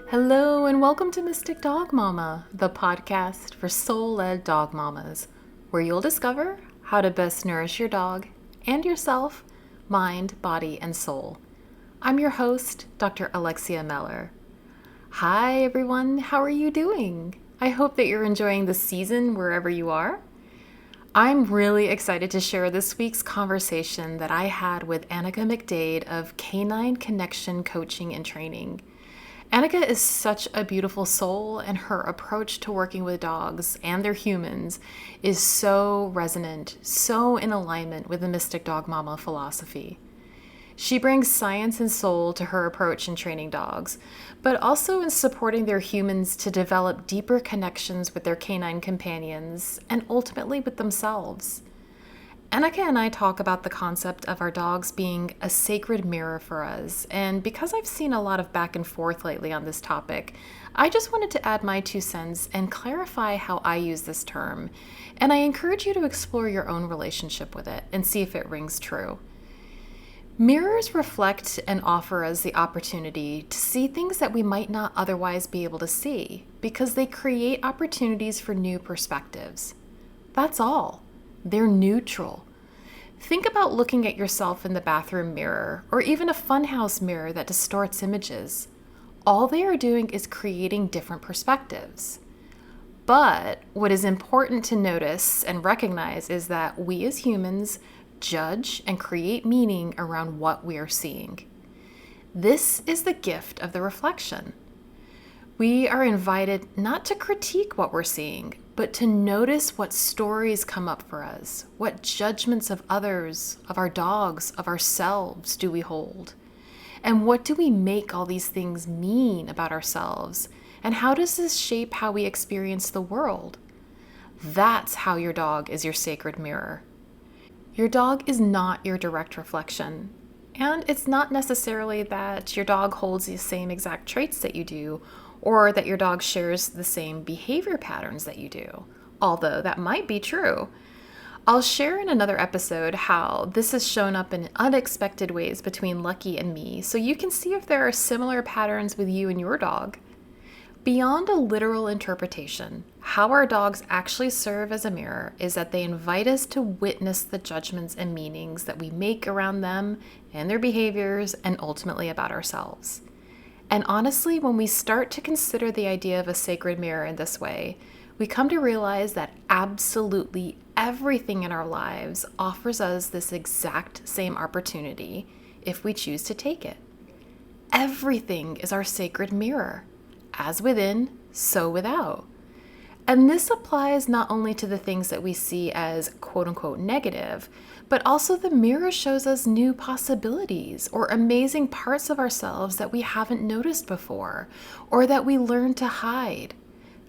Hello and welcome to Mystic Dog Mama, the podcast for soul-led dog mamas, where you'll discover how to best nourish your dog and yourself, mind, body, and soul. I'm your host, Dr. Alexia Meller. Hi everyone, how are you doing? I hope that you're enjoying the season wherever you are. I'm really excited to share this week's conversation that I had with Annika McDade of Canine Connection Coaching and Training. Annika is such a beautiful soul, and her approach to working with dogs and their humans is so resonant, so in alignment with the Mystic Dog Mama philosophy. She brings science and soul to her approach in training dogs, but also in supporting their humans to develop deeper connections with their canine companions and ultimately with themselves. Annika and I talk about the concept of our dogs being a sacred mirror for us, and because I've seen a lot of back and forth lately on this topic, I just wanted to add my 2 cents and clarify how I use this term, and I encourage you to explore your own relationship with it and see if it rings true. Mirrors reflect and offer us the opportunity to see things that we might not otherwise be able to see because they create opportunities for new perspectives. That's all. They're neutral. Think about looking at yourself in the bathroom mirror or even a funhouse mirror that distorts images. All they are doing is creating different perspectives. But what is important to notice and recognize is that we as humans judge and create meaning around what we are seeing. This is the gift of the reflection. We are invited not to critique what we're seeing, but to notice what stories come up for us, what judgments of others, of our dogs, of ourselves do we hold, and what do we make all these things mean about ourselves, and how does this shape how we experience the world? That's how your dog is your sacred mirror. Your dog is not your direct reflection, and it's not necessarily that your dog holds the same exact traits that you do, or that your dog shares the same behavior patterns that you do, although that might be true. I'll share in another episode how this has shown up in unexpected ways between Lucky and me, so you can see if there are similar patterns with you and your dog. Beyond a literal interpretation, how our dogs actually serve as a mirror is that they invite us to witness the judgments and meanings that we make around them and their behaviors and ultimately about ourselves. And honestly, when we start to consider the idea of a sacred mirror in this way, we come to realize that absolutely everything in our lives offers us this exact same opportunity if we choose to take it. Everything is our sacred mirror, as within, so without. And this applies not only to the things that we see as quote-unquote negative, but also the mirror shows us new possibilities or amazing parts of ourselves that we haven't noticed before, or that we learn to hide.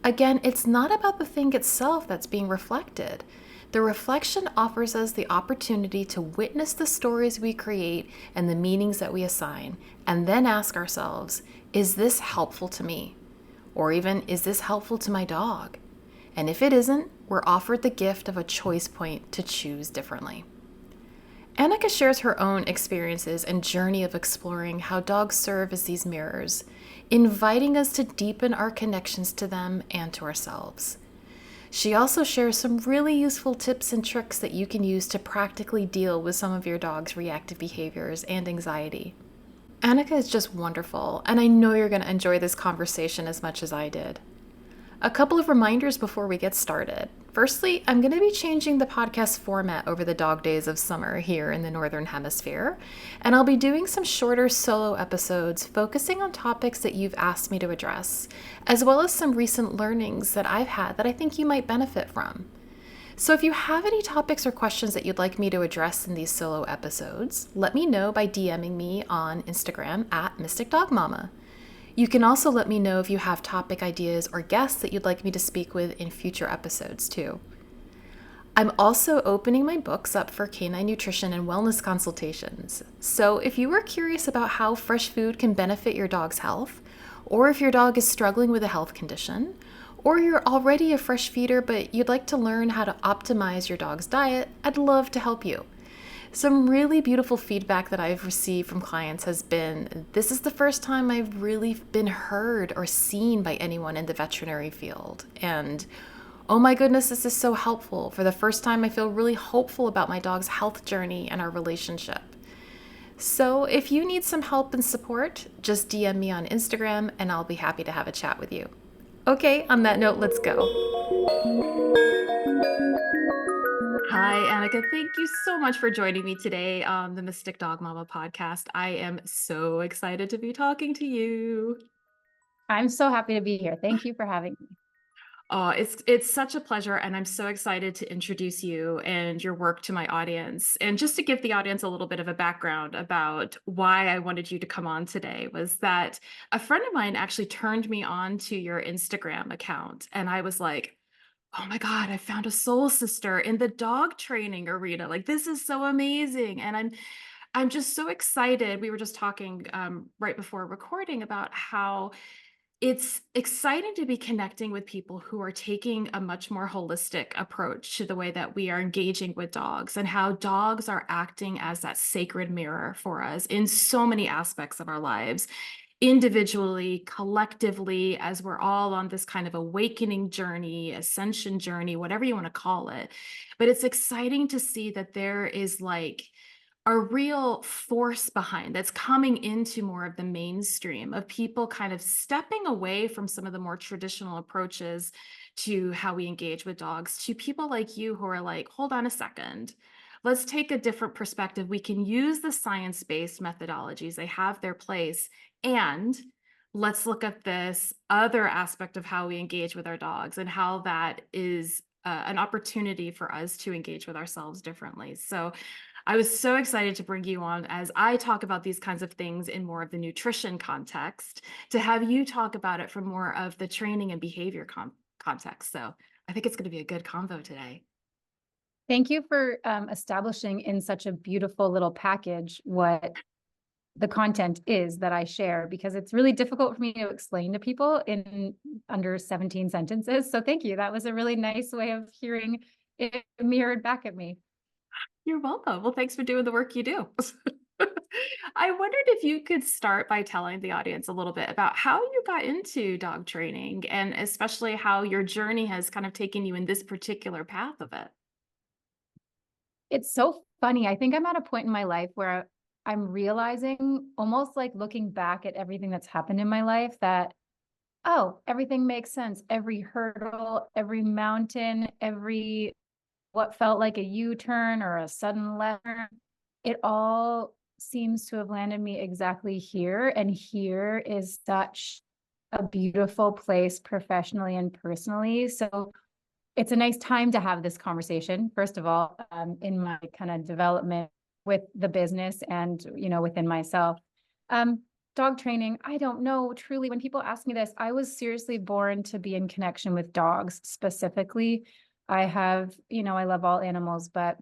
Again, it's not about the thing itself that's being reflected. The reflection offers us the opportunity to witness the stories we create and the meanings that we assign, and then ask ourselves, is this helpful to me? Or even, is this helpful to my dog? And if it isn't, we're offered the gift of a choice point to choose differently. Annika shares her own experiences and journey of exploring how dogs serve as these mirrors, inviting us to deepen our connections to them and to ourselves. She also shares some really useful tips and tricks that you can use to practically deal with some of your dog's reactive behaviors and anxiety. Annika is just wonderful, and I know you're going to enjoy this conversation as much as I did. A couple of reminders before we get started. Firstly, I'm going to be changing the podcast format over the dog days of summer here in the Northern Hemisphere, and I'll be doing some shorter solo episodes focusing on topics that you've asked me to address, as well as some recent learnings that I've had that I think you might benefit from. So if you have any topics or questions that you'd like me to address in these solo episodes, let me know by DMing me on Instagram at Mystic Dog Mama. You can also let me know if you have topic ideas or guests that you'd like me to speak with in future episodes too. I'm also opening my books up for canine nutrition and wellness consultations. So if you are curious about how fresh food can benefit your dog's health, or if your dog is struggling with a health condition, or you're already a fresh feeder but you'd like to learn how to optimize your dog's diet, I'd love to help you. Some really beautiful feedback that I've received from clients has been, this is the first time I've really been heard or seen by anyone in the veterinary field. And oh my goodness, this is so helpful. For the first time, I feel really hopeful about my dog's health journey and our relationship. So if you need some help and support, just DM me on Instagram and I'll be happy to have a chat with you. Okay, on that note, let's go. Hi, Annika. Thank you so much for joining me today on the Mystic Dog Mama podcast. I am so excited to be talking to you. I'm so happy to be here. Thank you for having me. It's such a pleasure, and I'm so excited to introduce you and your work to my audience. And just to give the audience a little bit of a background about why I wanted you to come on today was that a friend of mine actually turned me on to your Instagram account, and I was like, oh my God, I found a soul sister in the dog training arena. Like, this is so amazing. And I'm just so excited. We were just talking right before recording about how it's exciting to be connecting with people who are taking a much more holistic approach to the way that we are engaging with dogs, and how dogs are acting as that sacred mirror for us in so many aspects of our lives, individually, collectively, as we're all on this kind of awakening journey, ascension journey, whatever you want to call it. But it's exciting to see that there is like a real force behind that's coming into more of the mainstream of people kind of stepping away from some of the more traditional approaches to how we engage with dogs, to people like you who are like, hold on a second, let's take a different perspective. We can use the science-based methodologies, they have their place, and let's look at this other aspect of how we engage with our dogs and how that is an opportunity for us to engage with ourselves differently. So I was so excited to bring you on as I talk about these kinds of things in more of the nutrition context, to have you talk about it from more of the training and behavior context. So I think it's going to be a good convo today. Thank you for establishing in such a beautiful little package what the content is that I share, because it's really difficult for me to explain to people in under 17 sentences. So thank you. That was a really nice way of hearing it mirrored back at me. You're welcome. Well, thanks for doing the work you do. I wondered if you could start by telling the audience a little bit about how you got into dog training, and especially how your journey has kind of taken you in this particular path of it. It's so funny. I think I'm at a point in my life where I'm realizing, almost like looking back at everything that's happened in my life, that oh, everything makes sense. Every hurdle, every mountain, every what felt like a U-turn or a sudden left turn, it all seems to have landed me exactly here. And here is such a beautiful place professionally and personally. So it's a nice time to have this conversation, first of all, in my kind of development with the business and, within myself. Um, Dog training, I don't know truly. When people ask me this, I was seriously born to be in connection with dogs specifically. I love all animals, but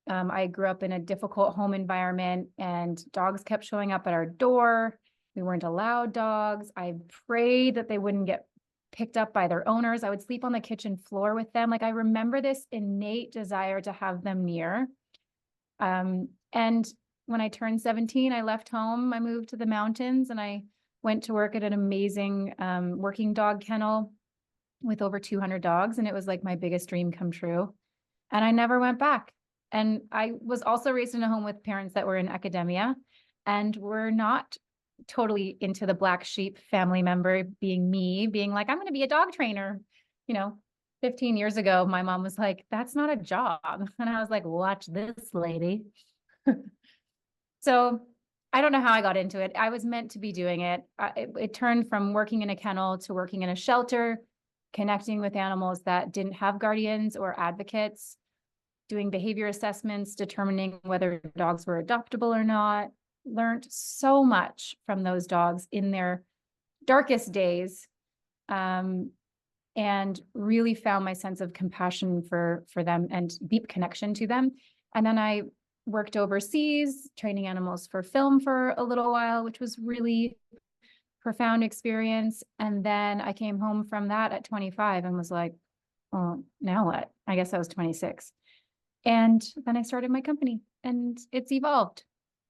I grew up in a difficult home environment and dogs kept showing up at our door. We weren't allowed dogs. I prayed that they wouldn't get picked up by their owners. I would sleep on the kitchen floor with them. Like, I remember this innate desire to have them near. And when I turned 17, I left home. I moved to the mountains and I went to work at an amazing working dog kennel with over 200 dogs. And it was like my biggest dream come true. And I never went back. And I was also raised in a home with parents that were in academia and were not totally into the black sheep family member being me, being like, I'm going to be a dog trainer. You know, 15 years ago, my mom was like, that's not a job. And I was like, watch this, lady. So I don't know how I got into it. I was meant to be doing it. It turned from working in a kennel to working in a shelter, connecting with animals that didn't have guardians or advocates, doing behavior assessments, determining whether dogs were adoptable or not. Learned so much from those dogs in their darkest days, and really found my sense of compassion for them and deep connection to them. And then I worked overseas training animals for film for a little while, which was really profound experience. And then I came home from that at 25 and was like, oh, now what? I guess I was 26. And then I started my company, and it's evolved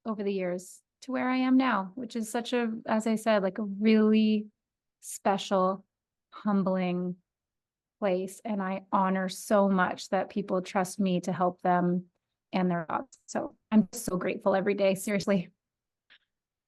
over the years to where I am now, which is such a, as I said, like a really special, humbling place. And I honor so much that people trust me to help them and their dogs. So I'm so grateful every day, seriously.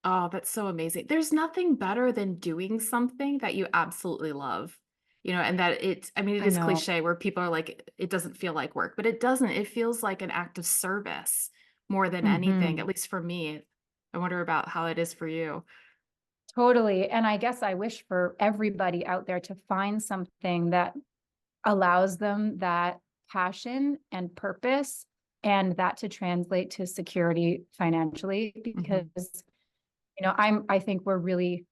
Oh, that's so amazing. There's nothing better than doing something that you absolutely love. And that I mean, it I is know. cliche where people are like, it doesn't feel like work, but it doesn't. It feels like an act of service more than anything, Hmm. at least for me. I wonder about how it is for you. Totally. And I guess I wish for everybody out there to find something that allows them that passion and purpose, and that to translate to security financially. Hmm. Because, I think we're really,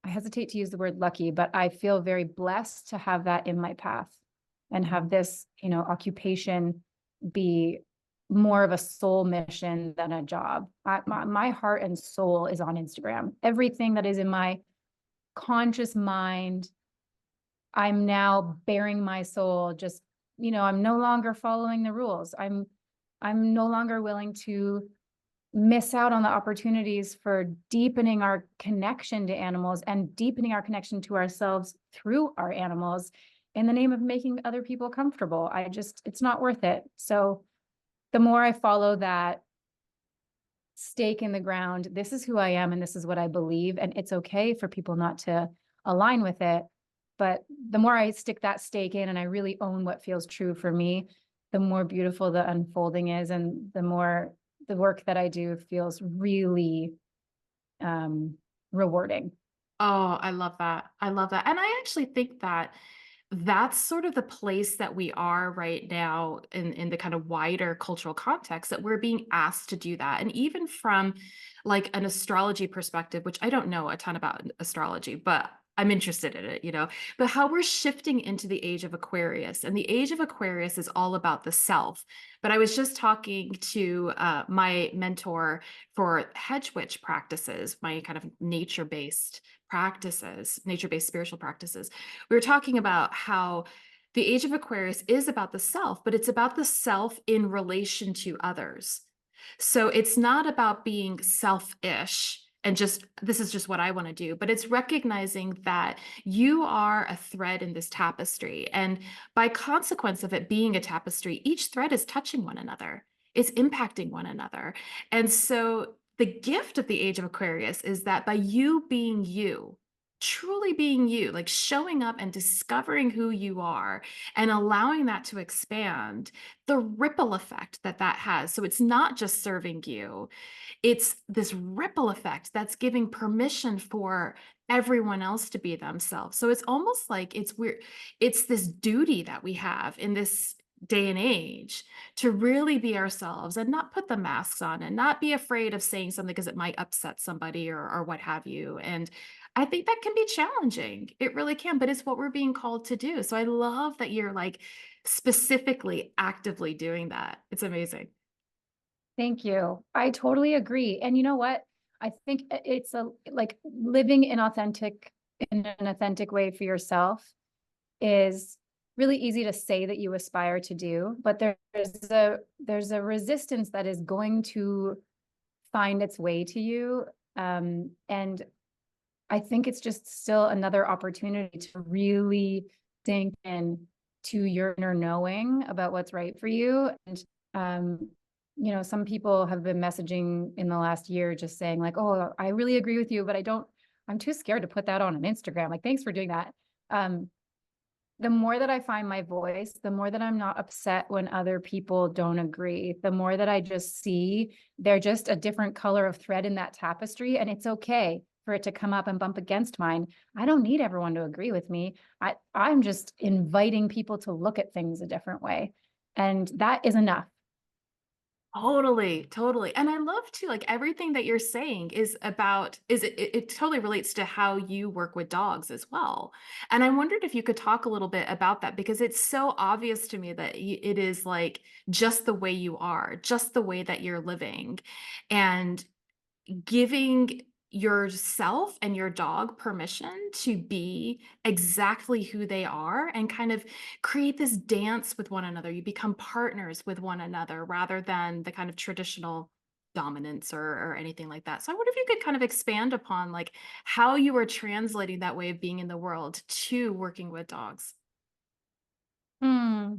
I hesitate to use the word lucky, but I feel very blessed to have that in my path and have this, occupation be more of a soul mission than a job. My heart and soul is on Instagram. Everything that is in my conscious mind, I'm now bearing my soul. Just, I'm no longer following the rules. I'm no longer willing to miss out on the opportunities for deepening our connection to animals and deepening our connection to ourselves through our animals in the name of making other people comfortable. It's not worth it. So the more I follow that stake in the ground, this is who I am and this is what I believe, and it's okay for people not to align with it. But the more I stick that stake in and I really own what feels true for me, the more beautiful the unfolding is, and the more the work that I do feels really um, rewarding. Oh, I love that. I love that. And I actually think that that's sort of the place that we are right now in the kind of wider cultural context, that we're being asked to do that. And even from like an astrology perspective, which I don't know a ton about astrology, but I'm interested in it. But how we're shifting into the age of Aquarius, and the age of Aquarius is all about the self. But I was just talking to my mentor for hedge witch practices, my kind of nature-based practices, nature-based spiritual practices. We were talking about how the age of Aquarius is about the self, but it's about the self in relation to others. So it's not about being selfish and just, this is just what I want to do, but it's recognizing that you are a thread in this tapestry. And by consequence of it being a tapestry, each thread is touching one another, it's impacting one another. And so the gift of the age of Aquarius is that by you being you, truly being you, like showing up and discovering who you are and allowing that to expand, the ripple effect that that has. So it's not just serving you, it's this ripple effect that's giving permission for everyone else to be themselves. So it's almost like it's weird. It's this duty that we have in this day and age to really be ourselves and not put the masks on and not be afraid of saying something because it might upset somebody or what have you. And I think that can be challenging. It really can, but it's what we're being called to do. So I love that you're like specifically actively doing that. It's amazing. Thank you. I totally agree. And you know what? I think it's a like living in an authentic way for yourself is really easy to say that you aspire to do, but there's a resistance that is going to find its way to you. And I think it's just still another opportunity to really sink in to your inner knowing about what's right for you. And um, some people have been messaging in the last year just saying like, "Oh, I really agree with you, but I'm too scared to put that on an Instagram." Like, thanks for doing that. Um, the more that I find my voice, the more that I'm not upset when other people don't agree, the more that I just see they're just a different color of thread in that tapestry. And it's okay for it to come up and bump against mine. I don't need everyone to agree with me. I'm just inviting people to look at things a different way. And that is enough. Totally, totally. And I love too, like everything that you're saying is about, it totally relates to how you work with dogs as well. And I wondered if you could talk a little bit about that, because it's so obvious to me that it is like just the way you are, just the way that you're living and giving. yourself and your dog permission to be exactly who they are and kind of create this dance with one another. You become partners with one another rather than the kind of traditional dominance or anything like that. So I wonder if you could kind of expand upon like how you were translating that way of being in the world to working with dogs. Hmm.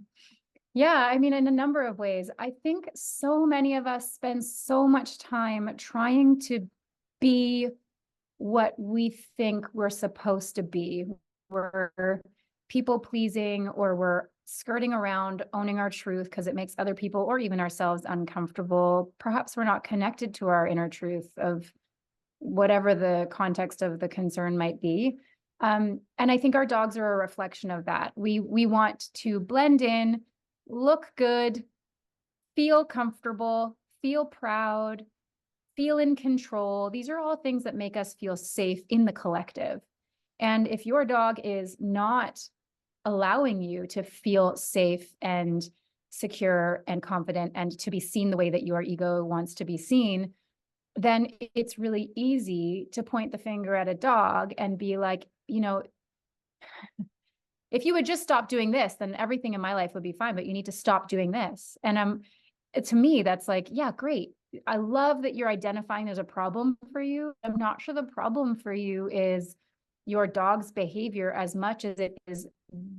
Yeah, I mean, in a number of ways. I think so many of us spend so much time trying to be what we think we're supposed to be. We're people pleasing, or we're skirting around owning our truth because it makes other people or even ourselves uncomfortable. Perhaps we're not connected to our inner truth of whatever the context of the concern might be. And I think our dogs are a reflection of that. We want to blend in, look good, feel comfortable, feel proud, feel in control. These are all things that make us feel safe in the collective. And if your dog is not allowing you to feel safe and secure and confident and to be seen the way that your ego wants to be seen, then it's really easy to point the finger at a dog and be like, if you would just stop doing this, then everything in my life would be fine, but you need to stop doing this. And to me, that's like, yeah, great. I love that you're identifying there's a problem for you. I'm not sure the problem for you is your dog's behavior as much as it is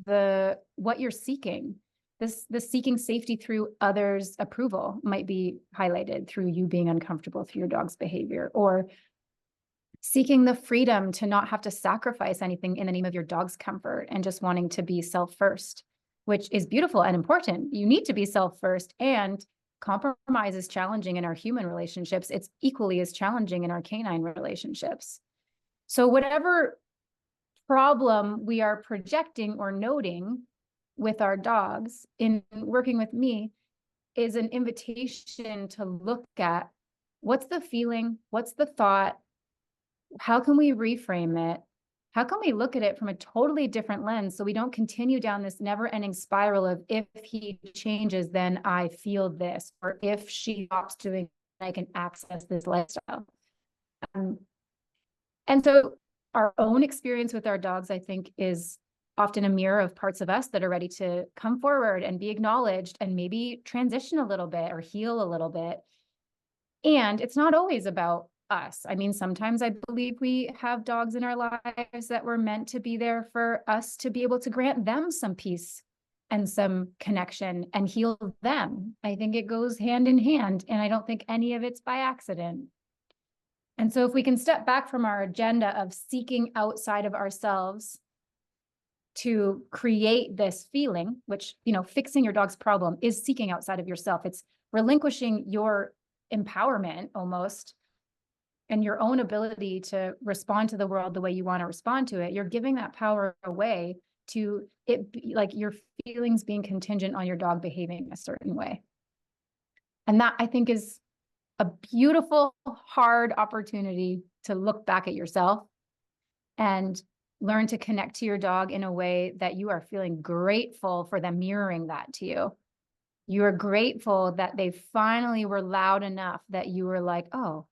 the what you're seeking. This seeking safety through others' approval might be highlighted through you being uncomfortable through your dog's behavior, or seeking the freedom to not have to sacrifice anything in the name of your dog's comfort and just wanting to be self first, which is beautiful and important. You need to be self first, and compromise is challenging in our human relationships. It's equally as challenging in our canine relationships. So, whatever problem we are projecting or noting with our dogs in working with me is an invitation to look at what's the feeling, what's the thought, how can we reframe it? How can we look at it from a totally different lens so we don't continue down this never-ending spiral of if he changes, then I feel this, or if she stops doing, I can access this lifestyle. Um, and so our own experience with our dogs, I think, is often a mirror of parts of us that are ready to come forward and be acknowledged and maybe transition a little bit or heal a little bit. And it's not always about us. I mean, sometimes I believe we have dogs in our lives that were meant to be there for us to be able to grant them some peace and some connection and heal them. I think it goes hand in hand, and I don't think any of it's by accident. And so if we can step back from our agenda of seeking outside of ourselves to create this feeling, which, fixing your dog's problem is seeking outside of yourself. It's relinquishing your empowerment almost and your own ability to respond to the world the way you want to respond to it. You're giving that power away to it, like your feelings being contingent on your dog behaving a certain way. And that, I think, is a beautiful, hard opportunity to look back at yourself and learn to connect to your dog in a way that you are feeling grateful for them mirroring that to you. You are grateful that they finally were loud enough that you were like, oh,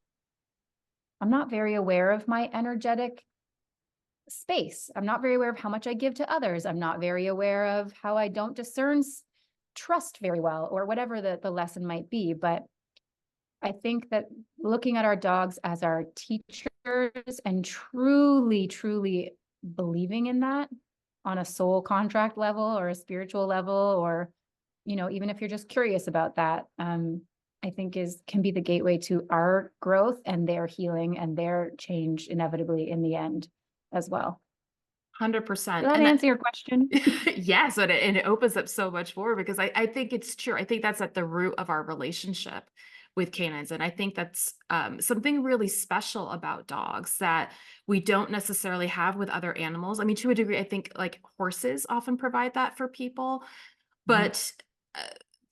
I'm not very aware of my energetic space. I'm not very aware of how much I give to others. I'm not very aware of how I don't discern trust very well, or whatever the lesson might be. But I think that looking at our dogs as our teachers and truly, truly believing in that on a soul contract level or a spiritual level, or, even if you're just curious about that, I think can be the gateway to our growth and their healing and their change inevitably in the end as well. 100%. Did that And that, answer your question? yes, and it opens up so much more because I think it's true. I think that's at the root of our relationship with canines. And I think that's something really special about dogs that we don't necessarily have with other animals. I mean, to a degree, I think like horses often provide that for people, Mhm. but uh,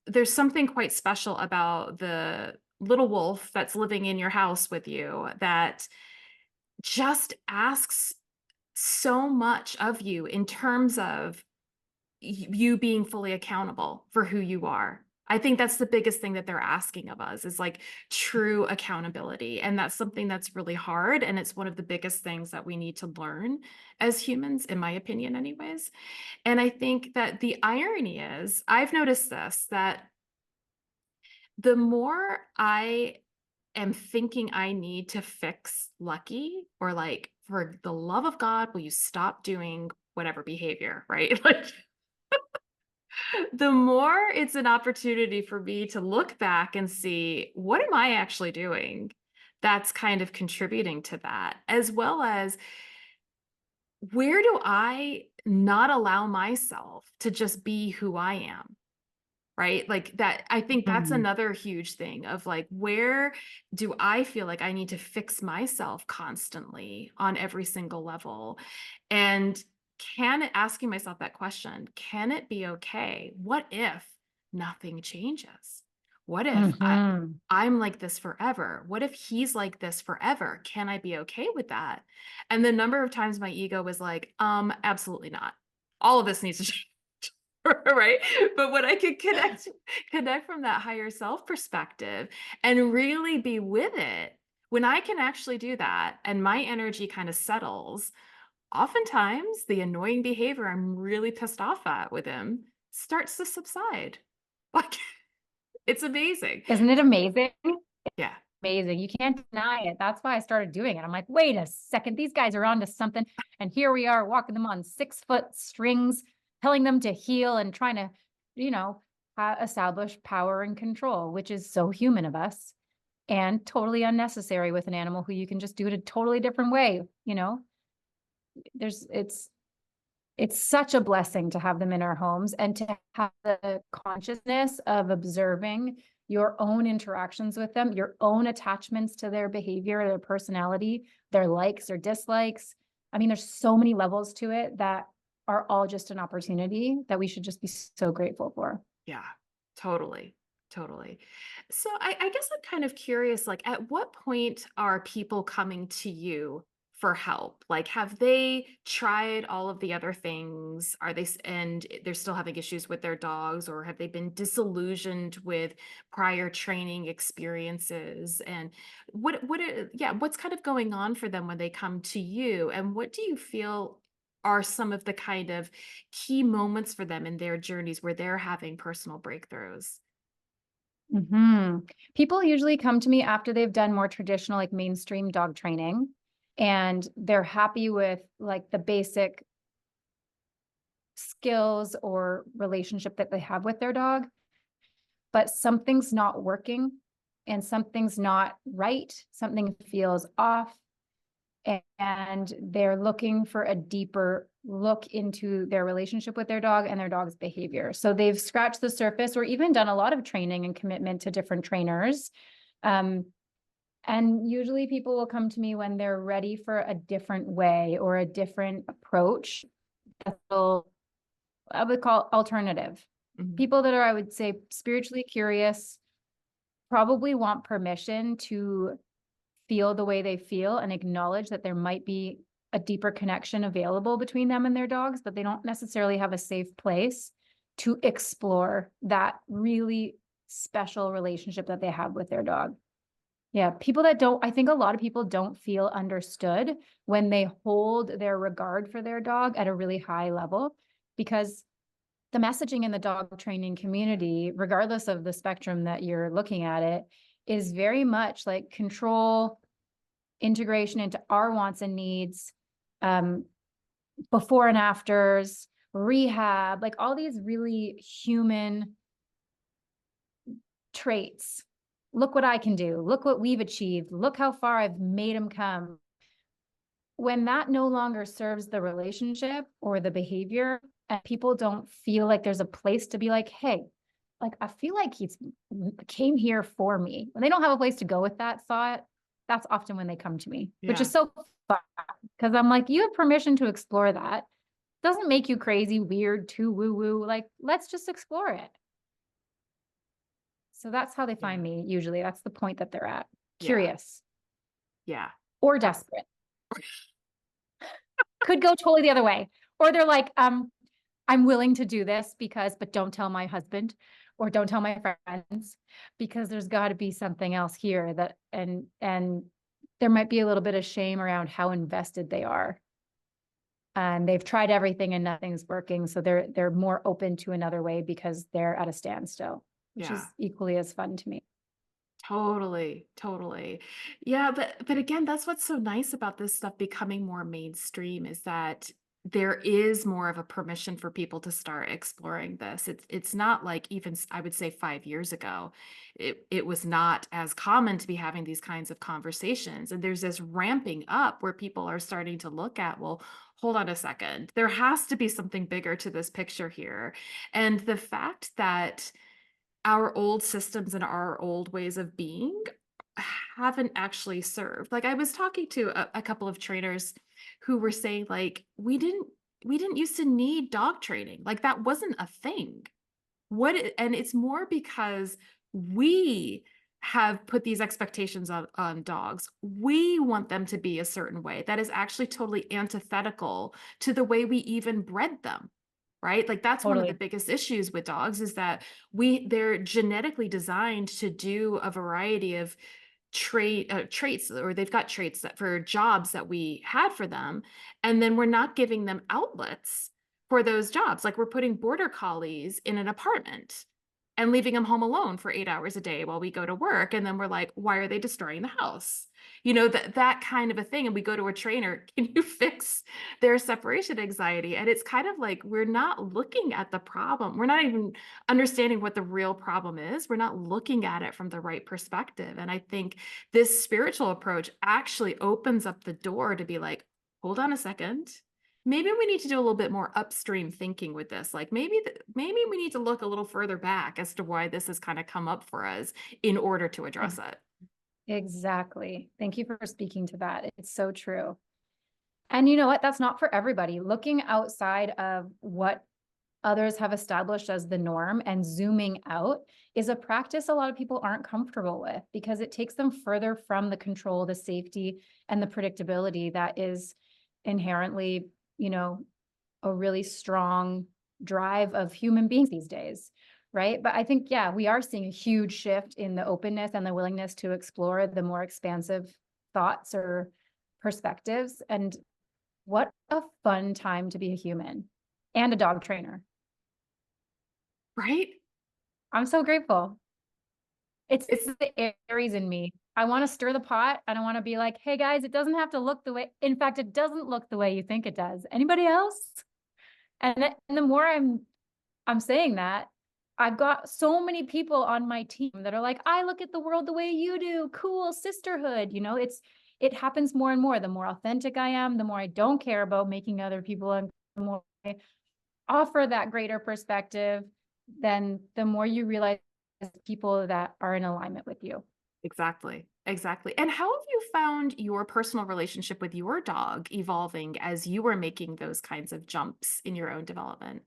there's something quite special about the little wolf that's living in your house with you that just asks so much of you in terms of you being fully accountable for who you are. I think that's the biggest thing that they're asking of us is like true accountability. And that's something that's really hard. And it's one of the biggest things that we need to learn as humans, in my opinion, anyways. And I think that the irony is, I've noticed this, that the more I am thinking I need to fix Lucky, or like, for the love of God, will you stop doing whatever behavior, right? Like, the more it's an opportunity for me to look back and see, what am I actually doing that's kind of contributing to that? As well as, where do I not allow myself to just be who I am? Right? Like that, I think that's Mhm. another huge thing of like, where do I feel like I need to fix myself constantly on every single level? And asking myself that question, can it be okay? What if nothing changes? What if Mhm. I'm like this forever? What if he's like this forever? Can I be okay with that? And the number of times my ego was like, absolutely not. All of this needs to change. Right? But when I could connect from that higher self perspective and really be with it, when I can actually do that and my energy kind of settles, oftentimes the annoying behavior I'm really pissed off at with him starts to subside. Like, it's amazing. Isn't it amazing? Yeah. Amazing. You can't deny it. That's why I started doing it. I'm like, wait a second, these guys are onto something. And here we are walking them on 6-foot strings, telling them to heel and trying to, you know, establish power and control, which is so human of us and totally unnecessary with an animal who you can just do it a totally different way. There's, it's such a blessing to have them in our homes and to have the consciousness of observing your own interactions with them, your own attachments to their behavior, their personality, their likes or dislikes. I mean, there's so many levels to it that are all just an opportunity that we should just be so grateful for. Yeah, totally. Totally. So I guess I'm kind of curious, like, at what point are people coming to you for help? Like, have they tried all of the other things? Are they, and they're still having issues with their dogs, or have they been disillusioned with prior training experiences? And yeah, what's kind of going on for them when they come to you? And what do you feel are some of the kind of key moments for them in their journeys where they're having personal breakthroughs? People usually come to me after they've done more traditional, like mainstream dog training, and they're happy with like the basic skills or relationship that they have with their dog, but something's not working and something's not right. Something feels off, and they're looking for a deeper look into their relationship with their dog and their dog's behavior. So they've scratched the surface or even done a lot of training and commitment to different trainers. Um, and usually people will come to me when they're ready for a different way or a different approach that I would call alternative. Mhm. People that are, I would say, spiritually curious, probably want permission to feel the way they feel and acknowledge that there might be a deeper connection available between them and their dogs, but they don't necessarily have a safe place to explore that really special relationship that they have with their dog. Yeah, people that don't, I think a lot of people don't feel understood when they hold their regard for their dog at a really high level, because the messaging in the dog training community, regardless of the spectrum that you're looking at it, is very much like control, integration into our wants and needs, um, before and afters, rehab, like all these really human traits. Look what I can do. Look what we've achieved. Look how far I've made him come. When that no longer serves the relationship or the behavior, and people don't feel like there's a place to be like, hey, like I feel like he's came here for me. When they don't have a place to go with that thought, that's often when they come to me, which Yeah. is so fun because I'm like, you have permission to explore that. Doesn't make you crazy, weird, too woo woo. Like, let's just explore it. So that's how they find Yeah. me usually. That's the point that they're at. Yeah. Curious Yeah. or Ab- desperate. Could go totally the other way. Or they're like, I'm willing to do this because, but don't tell my husband. or don't tell my friends, because there's got to be something else here that, and there might be a little bit of shame around how invested they are. And they've tried everything and nothing's working. So they're more open to another way because they're at a standstill, which Yeah. is equally as fun to me. Totally, totally. Yeah, but again, that's what's so nice about this stuff becoming more mainstream is that there is more of a permission for people to start exploring this. It's not like even I would say 5 years ago, it was not as common to be having these kinds of conversations. And there's this ramping up where people are starting to look at, well, hold on a second. There has to be something bigger to this picture here. And the fact that our old systems and our old ways of being haven't actually served. Like I was talking to a couple of trainers who were saying like we didn't used to need dog training. Like that wasn't a thing. And it's more because we have put these expectations on dogs. We want them to be a certain way that is actually totally antithetical to the way we even bred them. Right? Like that's one of the Totally. biggest issues with dogs is that they're genetically designed to do a variety of traits, or they've got traits that for jobs that we had for them, and then we're not giving them outlets for those jobs. Like we're putting border collies in an apartment and leaving them home alone for 8 hours a day while we go to work, and then we're like, why are they destroying the house? That kind of a thing. And we go to a trainer, can you fix their separation anxiety? And it's kind of like we're not looking at the problem, we're not even understanding what the real problem is, we're not looking at it from the right perspective. And I think this spiritual approach actually opens up the door to be like, hold on a second. Maybe we need to do a little bit more upstream thinking with this. Like maybe we need to look a little further back as to why this has kind of come up for us in order to address it. Exactly. Thank you for speaking to that. It's so true. And you know what? That's not for everybody. Looking outside of what others have established as the norm and zooming out is a practice a lot of people aren't comfortable with because it takes them further from the control, the safety, and the predictability that is inherently, a really strong drive of human beings these days. Right. But I think, yeah, we are seeing a huge shift in the openness and the willingness to explore the more expansive thoughts or perspectives. And what a fun time to be a human and a dog trainer. Right? I'm so grateful. It's It's the Aries in me. I want to stir the pot and I want to be like, hey guys, it doesn't have to look the way, in fact, it doesn't look the way you think it does. Anybody else? And the more I'm saying that, I've got so many people on my team that are like, I look at the world the way you do. Cool sisterhood. It happens more and more. The more authentic I am, the more I don't care about making other people uncomfortable, the more I offer that greater perspective, then the more you realize people that are in alignment with you. exactly. Exactly. And how have you found your personal relationship with your dog evolving as you were making those kinds of jumps in your own development?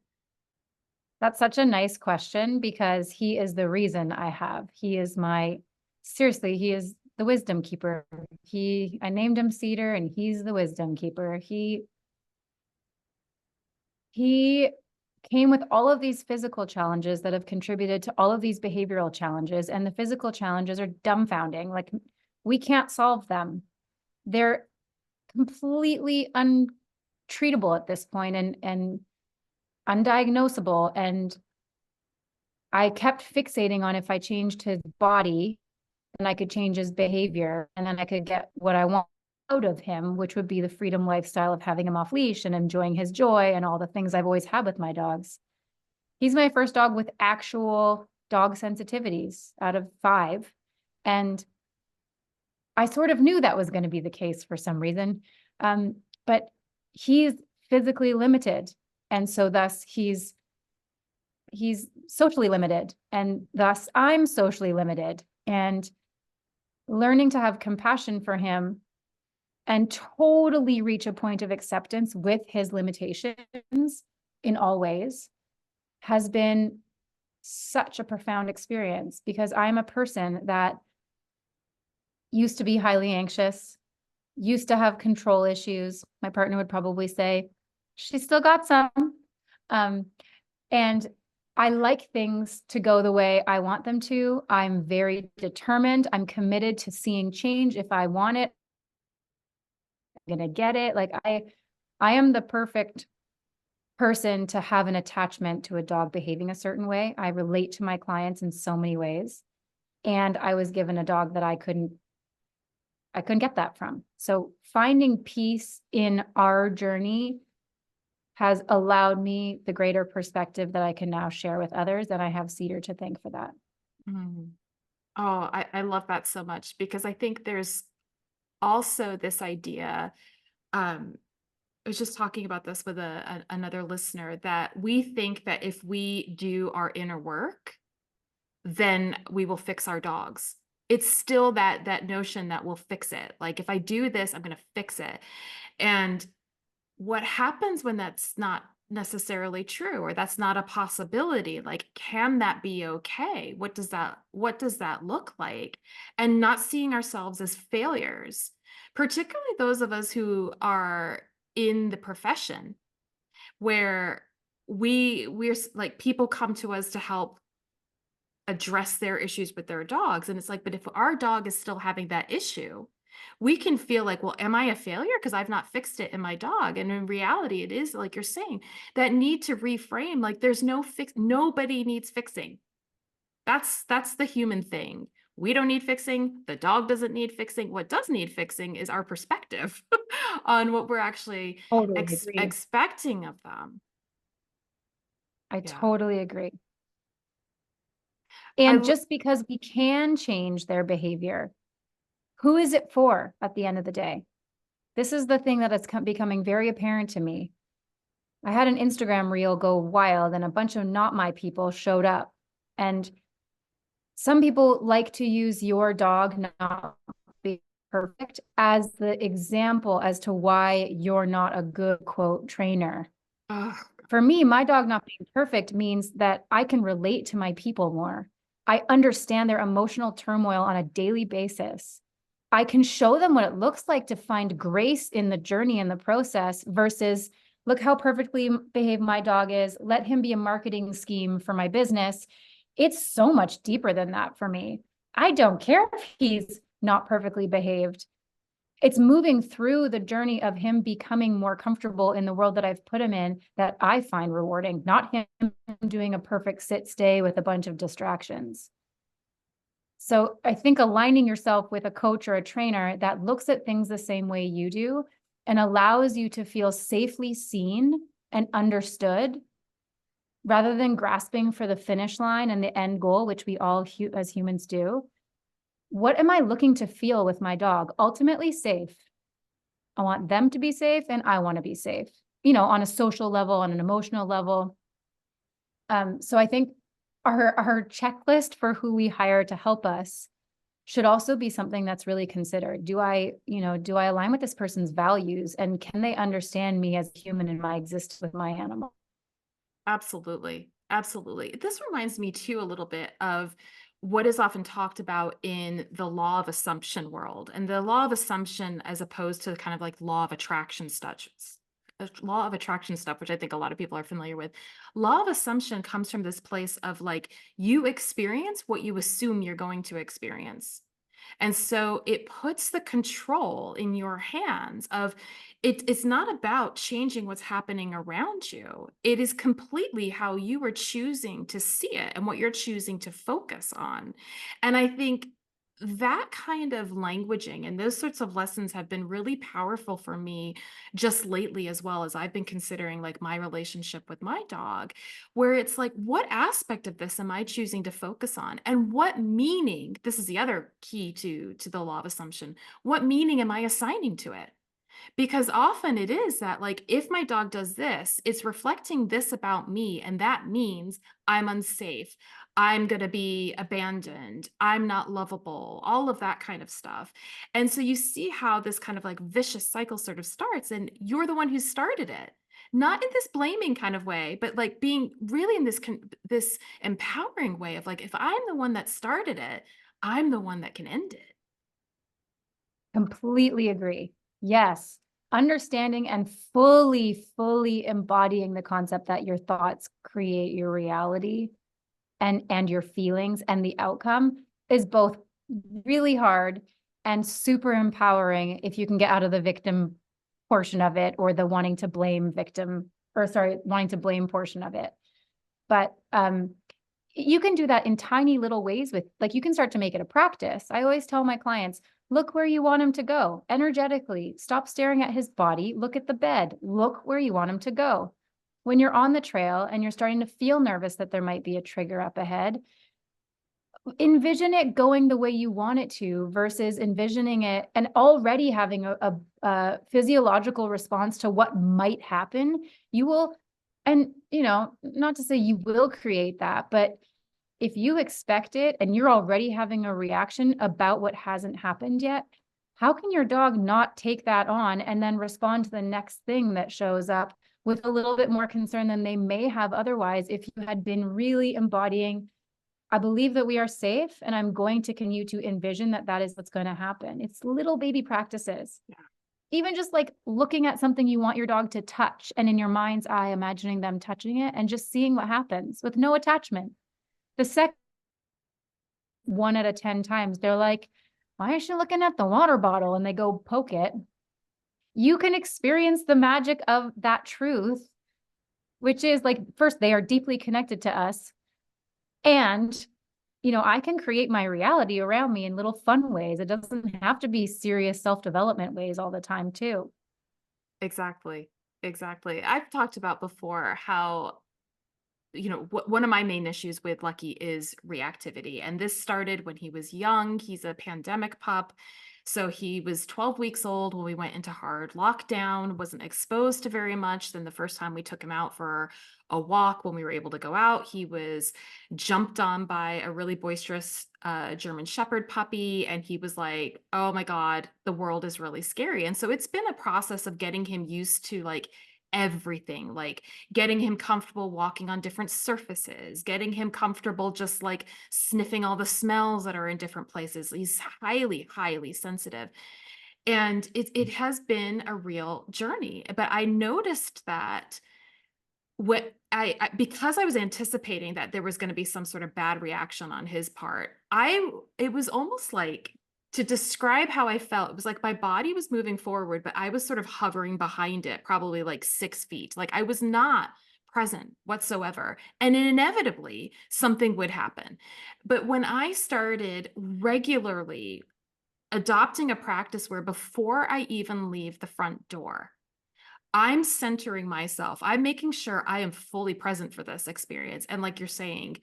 That's such a nice question because he is the reason I have. Seriously, he is the wisdom keeper. I named him Cedar and he's the wisdom keeper. He came with all of these physical challenges that have contributed to all of these behavioral challenges. And the physical challenges are dumbfounding. Like we can't solve them. They're completely untreatable at this point and undiagnosable. And I kept fixating on if I changed his body, then I could change his behavior and then I could get what I want out of him, which would be the freedom lifestyle of having him off leash and enjoying his joy and all the things I've always had with my dogs. He's my first dog with actual dog sensitivities out of 5. And I sort of knew that was going to be the case for some reason. But he's physically limited. And so thus he's socially limited. And thus I'm socially limited. And learning to have compassion for him and totally reach a point of acceptance with his limitations in all ways has been such a profound experience because I'm a person that used to be highly anxious, used to have control issues. My partner would probably say, she's still got some. And I like things to go the way I want them to. I'm very determined. I'm committed to seeing change. If I want it, I'm going to get it. Like I am the perfect person to have an attachment to a dog behaving a certain way. I relate to my clients in so many ways. And I was given a dog that I couldn't get that from. So finding peace in our journey has allowed me the greater perspective that I can now share with others. And I have Cedar to thank for that. Mm. Oh, I love that so much because I think there's also this idea. I was just talking about this with another listener that we think that if we do our inner work, then we will fix our dogs. It's still that notion that we'll fix it. Like if I do this, I'm going to fix it. And what happens when that's not necessarily true or that's not a possibility? Like can that be okay? What does that look like? And not seeing ourselves as failures, particularly those of us who are in the profession where like people come to us to help address their issues with their dogs. And it's like, but if our dog is still having that issue, we can feel like, well, am I a failure because I've not fixed it in my dog? And in reality, it is like you're saying, that need to reframe, like there's no fix, nobody needs fixing. That's the human thing. We don't need fixing. The dog doesn't need fixing. What does need fixing is our perspective on what we're actually Totally agree. expecting of them. I Yeah. totally agree. I And l- just because we can change their behavior, who is it for at the end of the day? This is the thing that is becoming very apparent to me. I had an Instagram reel go wild and a bunch of not my people showed up. And some people like to use your dog not being perfect as the example as to why you're not a good quote trainer. ugh, For me, my dog not being perfect means that I can relate to my people more. I understand their emotional turmoil on a daily basis. I can show them what it looks like to find grace in the journey and the process versus look how perfectly behaved my dog is. Let him be a marketing scheme for my business. It's so much deeper than that for me. I don't care if he's not perfectly behaved. It's moving through the journey of him becoming more comfortable in the world that I've put him in that I find rewarding, not him doing a perfect sit stay with a bunch of distractions. So I think aligning yourself with a coach or a trainer that looks at things the same way you do and allows you to feel safely seen and understood rather than grasping for the finish line and the end goal, which we all as humans do. What am I looking to feel with my dog? Ultimately safe. I want them to be safe and I want to be safe, on a social level, on an emotional level. So I think our checklist for who we hire to help us should also be something that's really considered. Do I align with this person's values and can they understand me as a human in my existence with my animal? Absolutely. Absolutely. This reminds me too a little bit of what is often talked about in the law of assumption world and the law of assumption as opposed to kind of like law of attraction stuff, which I think a lot of people are familiar with. Law of assumption comes from this place of like you experience what you assume you're going to experience. And so it puts the control in your hands of it's not about changing what's happening around you. It is completely how you are choosing to see it and what you're choosing to focus on. And I think that kind of languaging and those sorts of lessons have been really powerful for me just lately, as well as I've been considering like my relationship with my dog, where it's like, what aspect of this am I choosing to focus on? And what meaning, this is the other key to the law of assumption, what meaning am I assigning to it? Because often it is that, like, if my dog does this, it's reflecting this about me. And that means I'm unsafe. I'm going to be abandoned. I'm not lovable, all of that kind of stuff. And so you see how this kind of like vicious cycle sort of starts. And you're the one who started it. Not in this blaming kind of way, but like being really in this empowering way of like, if I'm the one that started it, I'm the one that can end it. Completely agree. Yes. Understanding and fully embodying the concept that your thoughts create your reality and your feelings and the outcome is both really hard and super empowering if you can get out of the victim portion of it, or the wanting to blame portion of it. But you can do that in tiny little ways with, like, you can start to make it a practice. I always tell my clients, look where you want him to go energetically. Stop staring at his body. Look at the bed. Look where you want him to go. When you're on the trail and you're starting to feel nervous that there might be a trigger up ahead, envision it going the way you want it to versus envisioning it and already having a physiological response to what might happen. You will, and not to say you will create that, but if you expect it and you're already having a reaction about what hasn't happened yet, how can your dog not take that on and then respond to the next thing that shows up with a little bit more concern than they may have otherwise if you had been really embodying, I believe that we are safe, and I'm going to continue to envision that that is what's going to happen. It's little baby practices. Yeah. Even just like looking at something you want your dog to touch and in your mind's eye, imagining them touching it and just seeing what happens with no attachment. The second 1 out of 10 times, they're like, why is she looking at the water bottle? And they go poke it. You can experience the magic of that truth, which is like, first, they are deeply connected to us. And, I can create my reality around me in little fun ways. It doesn't have to be serious self-development ways all the time, too. Exactly. Exactly. I've talked about before how one of my main issues with Lucky is reactivity. And this started when he was young. He's a pandemic pup. So he was 12 weeks old when we went into hard lockdown, wasn't exposed to very much. Then the first time we took him out for a walk, when we were able to go out, he was jumped on by a really boisterous German Shepherd puppy. And he was like, oh my God, the world is really scary. And so it's been a process of getting him used to like everything, like getting him comfortable walking on different surfaces, getting him comfortable just like sniffing all the smells that are in different places. He's highly, highly sensitive. And it has been a real journey. But I noticed that because I was anticipating that there was going to be some sort of bad reaction on his part, it was almost like, to describe how I felt, it was like my body was moving forward, but I was sort of hovering behind it, probably like 6 feet. Like I was not present whatsoever. And inevitably, something would happen. But when I started regularly adopting a practice where before I even leave the front door, I'm centering myself, I'm making sure I am fully present for this experience. And like you're saying,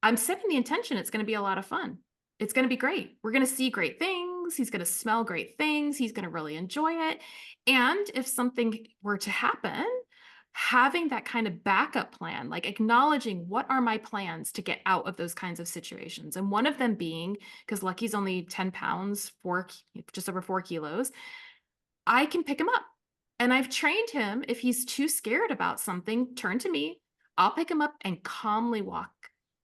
I'm setting the intention it's going to be a lot of fun. It's going to be great. We're going to see great things. He's going to smell great things. He's going to really enjoy it. And if something were to happen, having that kind of backup plan, like acknowledging what are my plans to get out of those kinds of situations. And one of them being, because Lucky's only 10 pounds, just over 4 kilos, I can pick him up. And I've trained him, if he's too scared about something, turn to me. I'll pick him up and calmly walk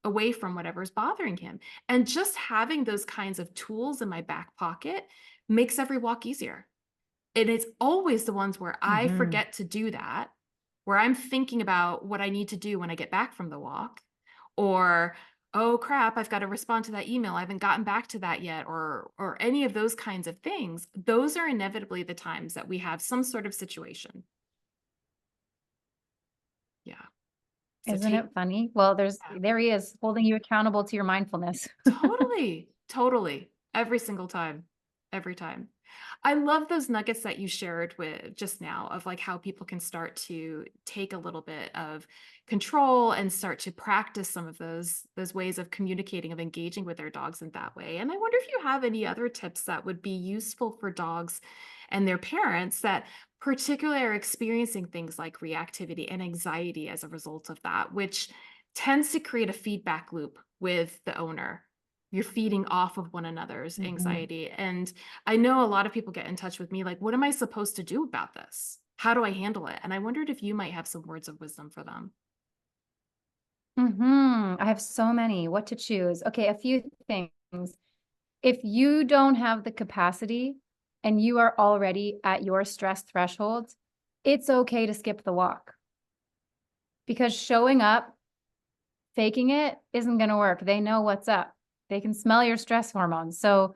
away from whatever's bothering him. And just having those kinds of tools in my back pocket makes every walk easier. And it's always the ones where I forget to do that, where I'm thinking about what I need to do when I get back from the walk, or, oh crap, I've got to respond to that email. I haven't gotten back to that yet, or any of those kinds of things. Those are inevitably the times that we have some sort of situation. Yeah. So Isn't it funny? Well, there he is holding you accountable to your mindfulness. Totally. Totally. Every single time. Every time. I love those nuggets that you shared with just now of like how people can start to take a little bit of control and start to practice some of those ways of communicating, of engaging with their dogs in that way. And I wonder if you have any other tips that would be useful for dogs and their parents that particularly are experiencing things like reactivity and anxiety as a result of that, which tends to create a feedback loop with the owner. You're feeding off of one another's anxiety. And I know a lot of people get in touch with me like, what am I supposed to do about this? How do I handle it? And I wondered if you might have some words of wisdom for them. I have so many. What to choose? Okay, a few things. If you don't have the capacity and you are already at your stress threshold, it's okay to skip the walk. Because showing up faking it isn't going to work. They know what's up. They can smell your stress hormones. So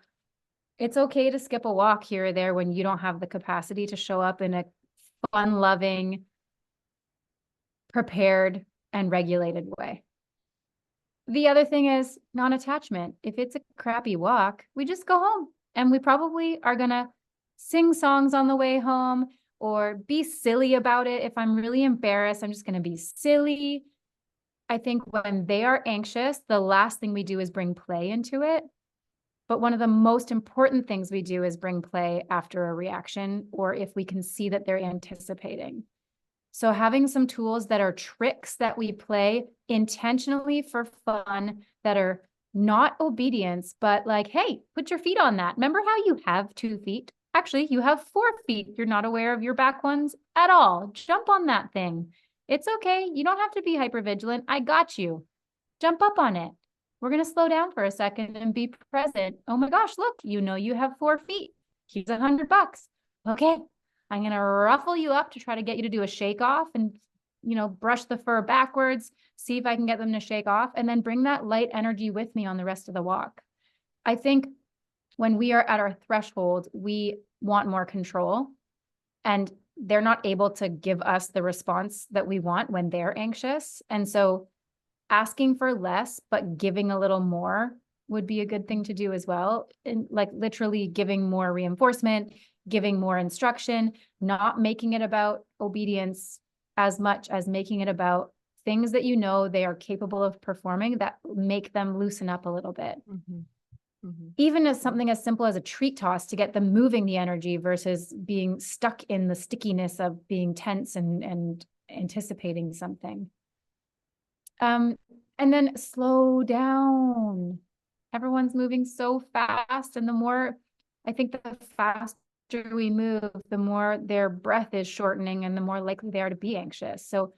it's okay to skip a walk here or there when you don't have the capacity to show up in a fun, loving, prepared, and regulated way. The other thing is non-attachment. If it's a crappy walk, we just go home, and we probably are going to sing songs on the way home or be silly about it. If I'm really embarrassed, I'm just going to be silly. I think when they are anxious, the last thing we do is bring play into it. But one of the most important things we do is bring play after a reaction, or if we can see that they're anticipating. So having some tools that are tricks that we play intentionally for fun, that are not obedience, but like, hey, put your feet on that. Remember how you have 2 feet? Actually, you have 4 feet. You're not aware of your back ones at all. Jump on that thing. It's okay. You don't have to be hypervigilant. I got you. Jump up on it. We're going to slow down for a second and be present. Oh my gosh, look, you have 4 feet. Here's $100. Okay, I'm going to ruffle you up to try to get you to do a shake off and, brush the fur backwards, see if I can get them to shake off, and then bring that light energy with me on the rest of the walk. I think when we are at our threshold, we want more control, and they're not able to give us the response that we want when they're anxious. And so asking for less, but giving a little more would be a good thing to do as well. And like literally giving more reinforcement, giving more instruction, not making it about obedience as much as making it about things that they are capable of performing that make them loosen up a little bit. Mm-hmm. Mm-hmm. Even as something as simple as a treat toss to get them moving the energy versus being stuck in the stickiness of being tense and anticipating something. And then slow down. Everyone's moving so fast. And I think the faster we move, the more their breath is shortening and the more likely they are to be anxious. So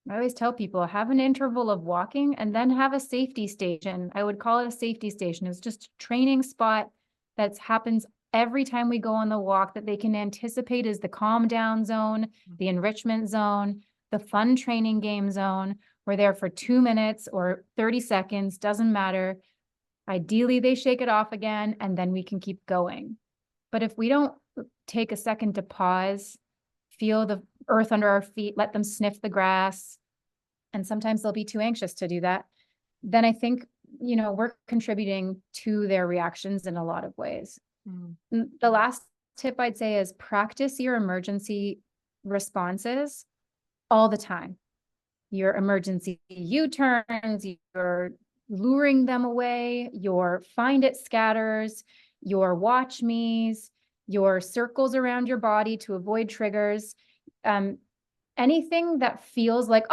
I always tell people, have an interval of walking and then have a safety station. I would call it a safety station. It's just a training spot that happens every time we go on the walk that they can anticipate is the calm down zone, the enrichment zone, the fun training game zone. We're there for 2 minutes or 30 seconds, doesn't matter. Ideally, they shake it off again, and then we can keep going. But if we don't take a second to pause, feel the earth under our feet, let them sniff the grass, and sometimes they'll be too anxious to do that, then I think, we're contributing to their reactions in a lot of ways. Mm. The last tip I'd say is practice your emergency responses all the time. Your emergency U-turns, your luring them away, your find it scatters, your watch me's, your circles around your body to avoid triggers. Anything that feels like,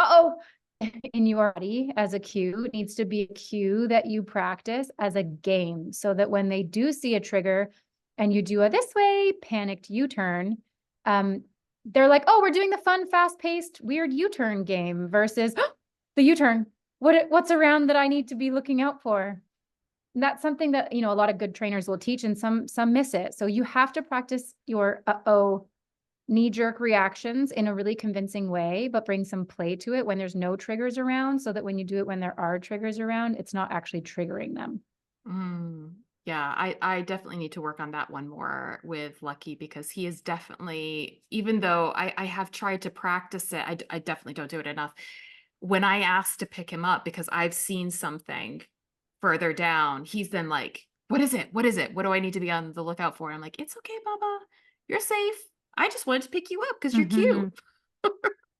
in your body as a cue needs to be a cue that you practice as a game so that when they do see a trigger and you do a this way panicked U-turn, they're like, oh, we're doing the fun, fast-paced, weird U-turn game versus the U-turn. What's around that I need to be looking out for? And that's something that, a lot of good trainers will teach and some miss it. So you have to practice your knee-jerk reactions in a really convincing way, but bring some play to it when there's no triggers around so that when you do it when there are triggers around, it's not actually triggering them. Yeah, I definitely need to work on that one more with Lucky because he is definitely, even though I have tried to practice it, I definitely don't do it enough. When I ask to pick him up because I've seen something further down, he's then like, what is it? What is it? What do I need to be on the lookout for? I'm like, it's okay, Baba. You're safe. I just wanted to pick you up because you're cute.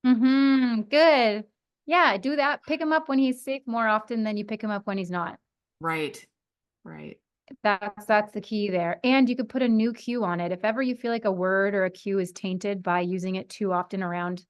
Good. Yeah, do that. Pick him up when he's safe more often than you pick him up when he's not. Right. That's the key there. And you could put a new cue on it. If ever you feel like a word or a cue is tainted by using it too often around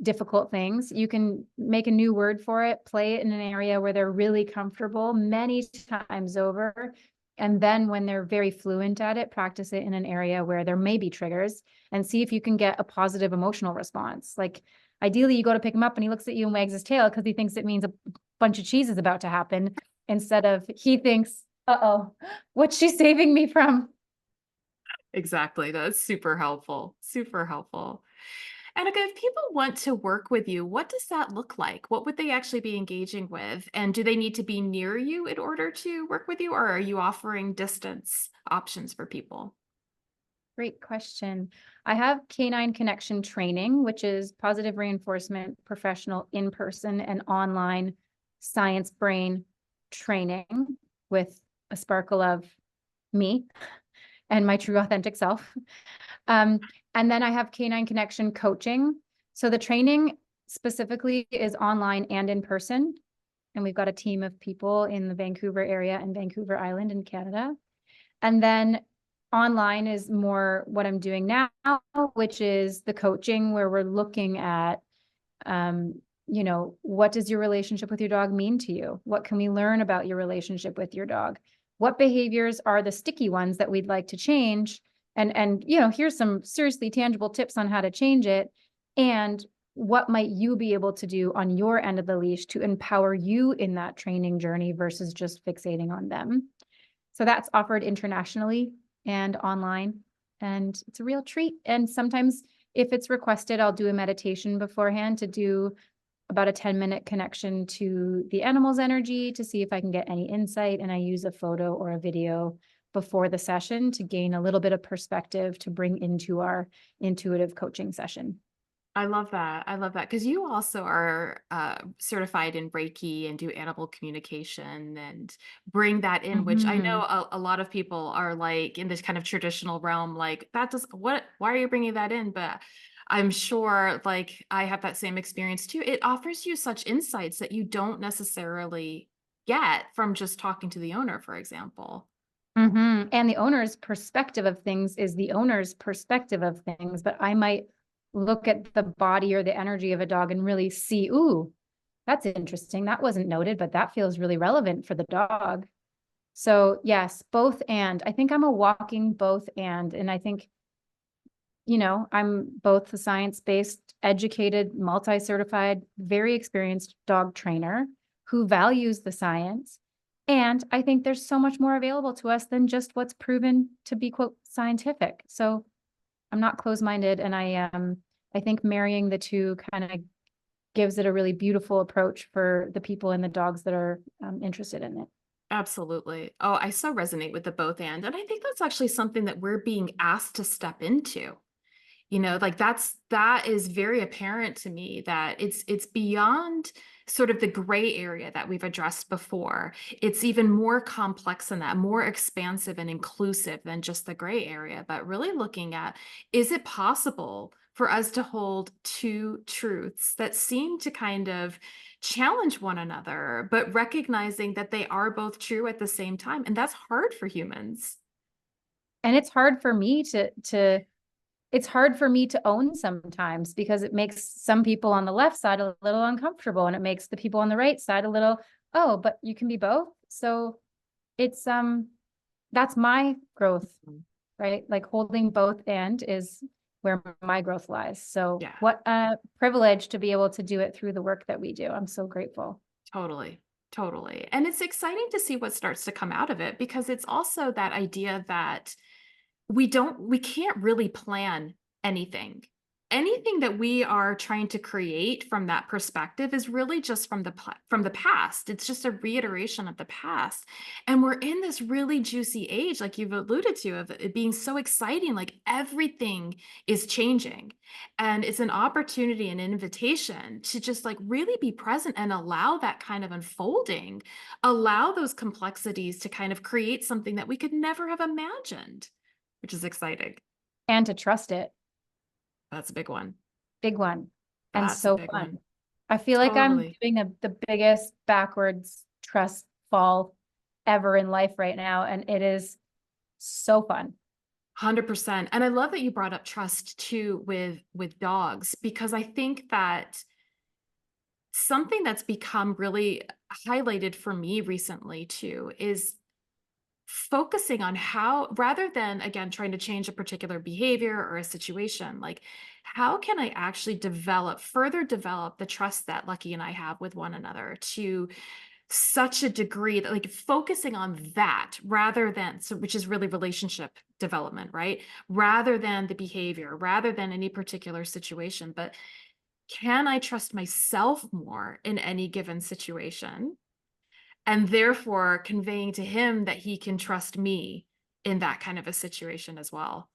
difficult things, you can make a new word for it, play it in an area where they're really comfortable many times over. And then when they're very fluent at it, practice it in an area where there may be triggers and see if you can get a positive emotional response. Like ideally you go to pick him up and he looks at you and wags his tail because he thinks it means a bunch of cheese is about to happen instead of he thinks, what's she saving me from? Exactly. That's super helpful. Super helpful. Annika, if people want to work with you, what does that look like? What would they actually be engaging with? And do they need to be near you in order to work with you, or are you offering distance options for people? Great question. I have canine connection training, which is positive reinforcement, professional in person and online science brain training with a sparkle of me and my true authentic self. Um, and then I have canine connection coaching. So the training specifically is online and in person. And we've got a team of people in the Vancouver area and Vancouver Island in Canada. And then online is more what I'm doing now, which is the coaching where we're looking at, what does your relationship with your dog mean to you? What can we learn about your relationship with your dog? What behaviors are the sticky ones that we'd like to change? And here's some seriously tangible tips on how to change it. And what might you be able to do on your end of the leash to empower you in that training journey versus just fixating on them? So that's offered internationally and online, and it's a real treat. And sometimes if it's requested, I'll do a meditation beforehand to do about a 10-minute connection to the animal's energy to see if I can get any insight. And I use a photo or a video before the session to gain a little bit of perspective to bring into our intuitive coaching session. I love that. I love that because you also are certified in Reiki and do animal communication and bring that in, which I know Mhm. a lot of people are like in this kind of traditional realm, like that does what? Why are you bringing that in? But I'm sure, like I have that same experience too. It offers you such insights that you don't necessarily get from just talking to the owner, for example. And the owner's perspective of things is the owner's perspective of things, but I might look at the body or the energy of a dog and really see, ooh, that's interesting. That wasn't noted, but that feels really relevant for the dog. So yes, both and. I think I'm a walking both and I think, I'm both a science-based, educated, multi-certified, very experienced dog trainer who values the science. And I think there's so much more available to us than just what's proven to be, quote, scientific. So I'm not closed-minded. And I think marrying the two kind of gives it a really beautiful approach for the people and the dogs that are interested in it. Absolutely. Oh, I so resonate with the both and I think that's actually something that we're being asked to step into. Like that is very apparent to me that it's beyond sort of the gray area that we've addressed before. It's even more complex than that, more expansive and inclusive than just the gray area, but really looking at, is it possible for us to hold two truths that seem to kind of challenge one another, but recognizing that they are both true at the same time? And that's hard for humans. And it's hard for me to it's hard for me to own sometimes because it makes some people on the left side a little uncomfortable and it makes the people on the right side a little, oh, but you can be both. So it's that's my growth, right? Like holding both and is where my growth lies. So Yeah. what a privilege to be able to do it through the work that we do. I'm so grateful. Totally. Totally. And it's exciting to see what starts to come out of it because it's also that idea that we can't really plan anything. Anything that we are trying to create from that perspective is really just from the past. It's just a reiteration of the past. And we're in this really juicy age, like you've alluded to, of it being so exciting, like everything is changing. And it's an opportunity, an invitation to just like really be present and allow that kind of unfolding, allow those complexities to kind of create something that we could never have imagined, which is exciting. And to trust it, That's a big one. big one. And That's a so big fun. one. I feel like I'm Totally. doing the biggest backwards trust fall ever in life right now. And it is so fun. 100%. And I love that you brought up trust too with dogs because I think that something that's become really highlighted for me recently too is focusing on how, rather than again trying to change a particular behavior or a situation, like how can I actually further develop the trust that Lucky and I have with one another to such a degree that like focusing on that rather than, so which is really relationship development, right? Rather than the behavior, rather than any particular situation, but can I trust myself more in any given situation? And therefore conveying to him that he can trust me in that kind of a situation as well.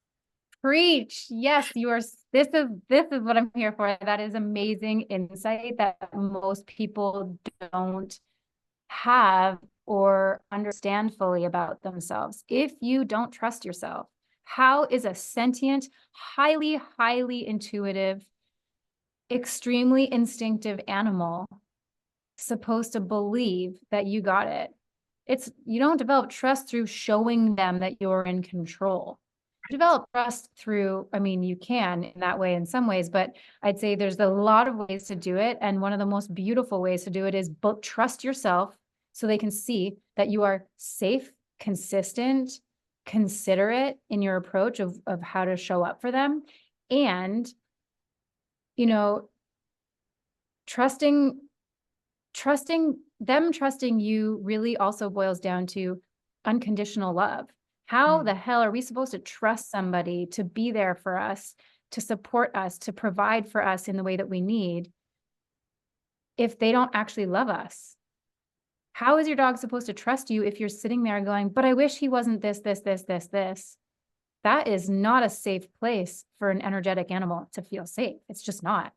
Preach. Yes, you are. This is what I'm here for. That is amazing insight that most people don't have or understand fully about themselves. If you don't trust yourself, how is a sentient, highly intuitive, extremely instinctive animal supposed to believe that you got it? You don't develop trust through showing them that you're in control. You develop trust through, I mean, you can in that way in some ways, but I'd say there's a lot of ways to do it. And one of the most beautiful ways to do it is both trust yourself so they can see that you are safe, consistent, considerate in your approach of how to show up for them. And, you know, trusting trusting you really also boils down to unconditional love. How Mm. the hell are we supposed to trust somebody to be there for us, to support us, to provide for us in the way that we need if they don't actually love us? How is your dog supposed to trust you if you're sitting there going, but I wish he wasn't this? That is not a safe place for an energetic animal to feel safe. It's just not.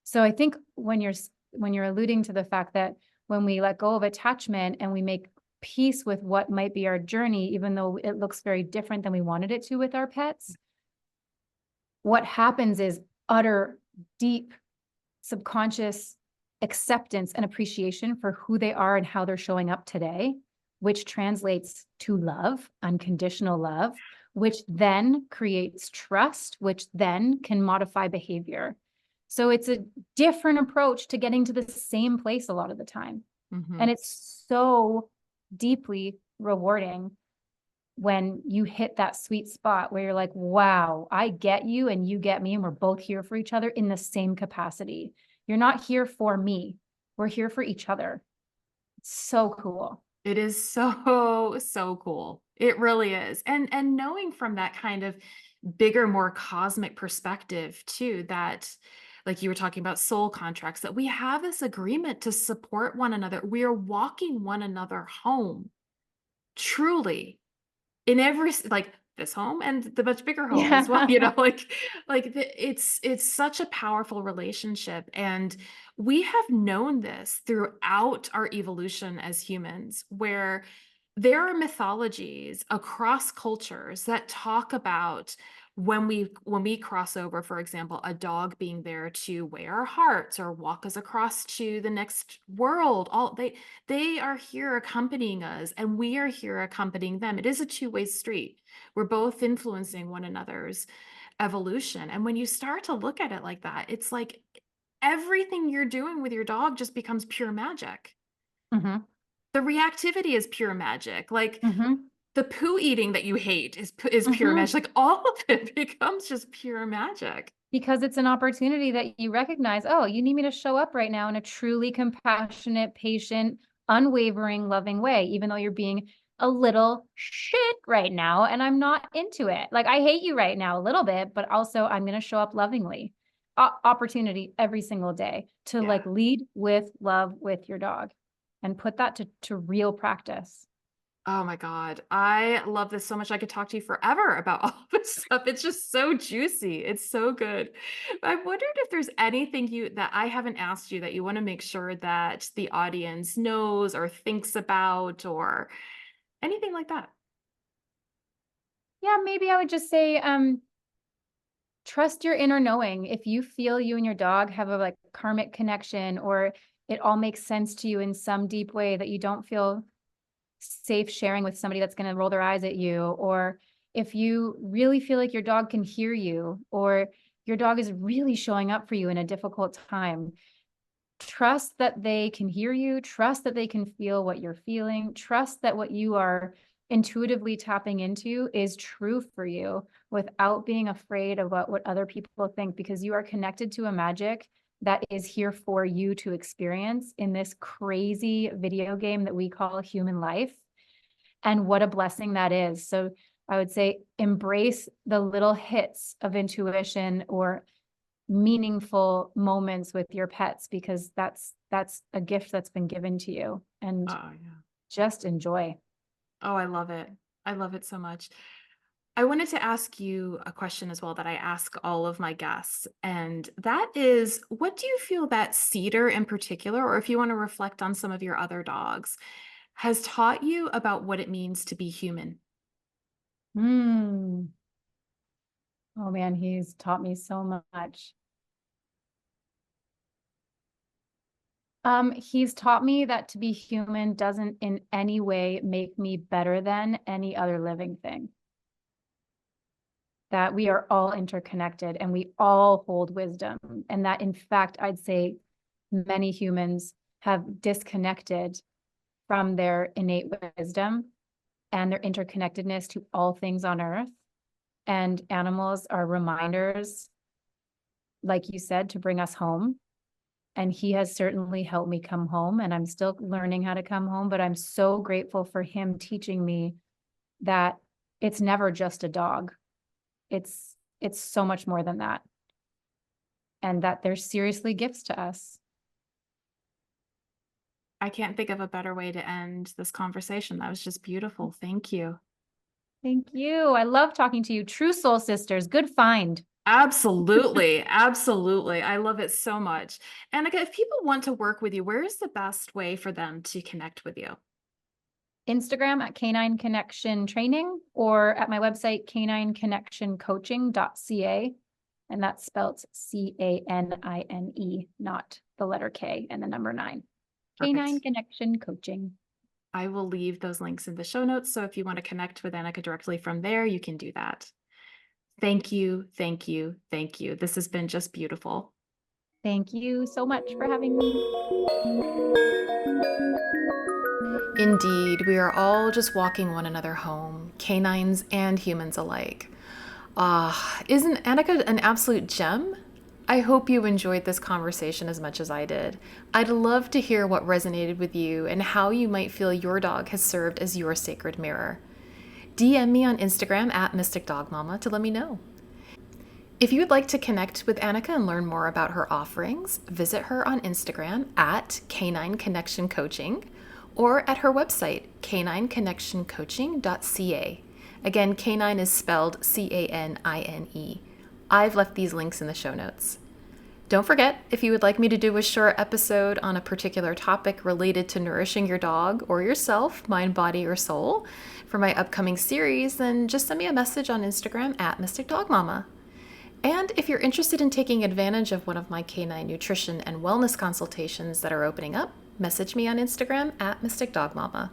So I think when you're alluding to the fact that when we let go of attachment and we make peace with what might be our journey, even though it looks very different than we wanted it to with our pets, what happens is utter, deep, subconscious acceptance and appreciation for who they are and how they're showing up today, which translates to love, unconditional love, which then creates trust, which then can modify behavior. So it's a different approach to getting to the same place a lot of the time. And Mhm. it's so deeply rewarding when you hit that sweet spot where you're like, wow, I get you and you get me, and we're both here for each other in the same capacity. You're not here for me. We're here for each other. It's so cool. It is so, so cool. It really is. And knowing from that kind of bigger, more cosmic perspective too, that like you were talking about soul contracts, that we have this agreement to support one another. We are walking one another home, truly. In every like this home and the much bigger home as well, Yeah. it's such a powerful relationship, and we have known this throughout our evolution as humans, where there are mythologies across cultures that talk about when we cross over, for example, a dog being there to weigh our hearts or walk us across to the next world. All they are here accompanying us, and we are here accompanying them. It is a two-way street. We're both influencing one another's evolution. And when you start to look at it like that, it's like everything you're doing with your dog just becomes pure magic. Hmm. The reactivity is pure magic. Like Hmm. the poo eating that you hate is pure Hmm. magic. Like all of it becomes just pure magic. Because it's an opportunity that you recognize, oh, you need me to show up right now in a truly compassionate, patient, unwavering, loving way, even though you're being a little shit right now and I'm not into it. Like, I hate you right now a little bit, but also I'm going to show up lovingly. Opportunity every single day to Yeah. like lead with love with your dog and put that to real practice. Oh my God. I love this so much. I could talk to you forever about all this stuff. It's just so juicy. It's so good. I wondered if there's anything you that I haven't asked you that you want to make sure that the audience knows or thinks about or anything like that. Yeah, maybe I would just say, trust your inner knowing. If you feel you and your dog have a like karmic connection, or it all makes sense to you in some deep way that you don't feel safe sharing with somebody that's going to roll their eyes at you, or if you really feel like your dog can hear you, or your dog is really showing up for you in a difficult time, trust that they can hear you, trust that they can feel what you're feeling, trust that what you are intuitively tapping into is true for you without being afraid of what other people think, because you are connected to a magic that is here for you to experience in this crazy video game that we call human life. And what a blessing that is. So I would say embrace the little hits of intuition or meaningful moments with your pets, because that's a gift that's been given to you, and Oh, yeah. just enjoy. Oh, I love it. I love it so much. I wanted to ask you a question as well that I ask all of my guests. And that is, what do you feel that Cedar in particular, or if you want to reflect on some of your other dogs, has taught you about what it means to be human? Hmm. Oh man, he's taught me so much. He's taught me that to be human doesn't in any way make me better than any other living thing. That we are all interconnected and we all hold wisdom. And that, in fact, I'd say many humans have disconnected from their innate wisdom and their interconnectedness to all things on earth. And animals are reminders, like you said, to bring us home. And he has certainly helped me come home, and I'm still learning how to come home, but I'm so grateful for him teaching me that it's never just a dog. It's so much more than that. And that they're seriously gifts to us. I can't think of a better way to end this conversation. That was just beautiful. Thank you. Thank you. I love talking to you. True soul sisters. Good find. Absolutely. Absolutely. I love it so much. Annika, if people want to work with you, where is the best way for them to connect with you? Instagram at Canine Connection Training, or at my website, canineconnectioncoaching.ca. And that's spelled Canine, not the letter K and the number 9. Canine Perfect. Connection Coaching. I will leave those links in the show notes. So if you want to connect with Annika directly from there, you can do that. Thank you. Thank you. Thank you. This has been just beautiful. Thank you so much for having me. Indeed, we are all just walking one another home, canines and humans alike. Ah, isn't Annika an absolute gem? I hope you enjoyed this conversation as much as I did. I'd love to hear what resonated with you and how you might feel your dog has served as your sacred mirror. DM me on Instagram at Mystic Dog Mama to let me know. If you would like to connect with Annika and learn more about her offerings, visit her on Instagram at Canine Connection Coaching or at her website, canineconnectioncoaching.ca. Again, canine is spelled Canine. I've left these links in the show notes. Don't forget, if you would like me to do a short episode on a particular topic related to nourishing your dog or yourself, mind, body, or soul, for my upcoming series, then just send me a message on Instagram at Mystic Dog Mama. And if you're interested in taking advantage of one of my canine nutrition and wellness consultations that are opening up, message me on Instagram at Mystic Dog Mama.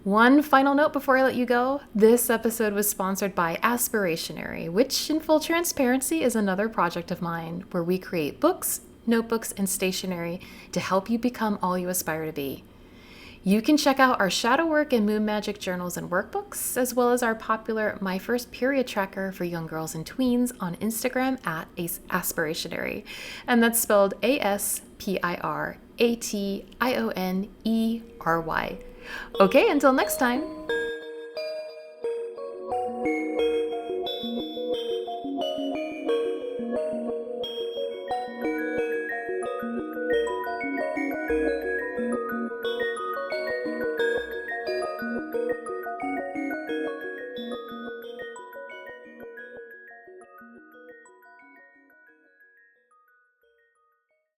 One final note before I let you go. This episode was sponsored by Aspirationary, which, in full transparency, is another project of mine where we create books, notebooks, and stationery to help you become all you aspire to be. You can check out our shadow work and moon magic journals and workbooks, as well as our popular My First Period tracker for young girls and tweens on Instagram at Aspirationary. And that's spelled Aspirationery. Okay, until next time.